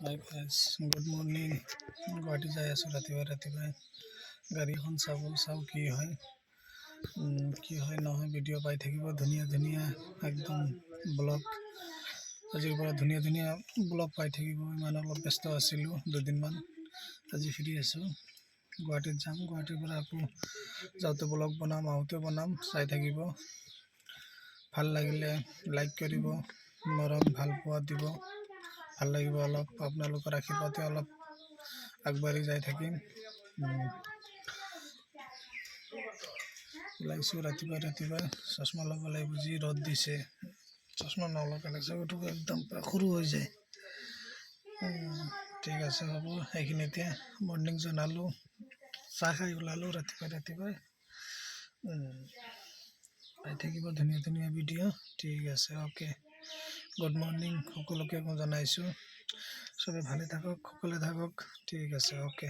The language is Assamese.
Hi guys, good morning. Guwahati যাই আছোঁ ৰাতিপুৱাই গাড়ীখন চাওঁ কি হয় নহয়। ভিডিঅ' পাই থাকিব ধুনীয়া একদম ব্লগ। আজিৰ পৰা ধুনীয়া ব্লগ পাই থাকিব। ইমান অলপ ব্যস্ত আছিলোঁ দুদিনমান, আজি ফ্ৰী আছোঁ। গুৱাহাটীত যাম, গুৱাহাটীৰ পৰা আকৌ যাওঁতে ব্লগ বনাম, আহোঁতেও বনাম, চাই থাকিব। ভাল লাগিলে লাইক কৰিব, মৰম ভাল পোৱা দিব, ভাল লাগিব। অলপ আপোনালোকৰ আশীৰ্বাদে অলপ আগবাঢ়ি যাই থাকিম। ওলাইছোঁ ৰাতিপুৱাই চশমা ল'ব লাগিব, যি ৰ'দ দিছে। চশমা নলগালে চকুটো একদম সৰু হৈ যায়। ঠিক আছে, হ'ব। সেইখিনিতে মৰ্ণিং জনালোঁ, চাহ খাই ওলালোঁ ৰাতিপুৱাই। পাই থাকিব ধুনীয়া ভিডিঅ'। ঠিক আছে, অ'কে। গুড মৰ্ণিং সকলোকে মই জনাইছোঁ। চবে ভালে থাকক, সকলোৱে থাকক। ঠিক আছে, অ'কে।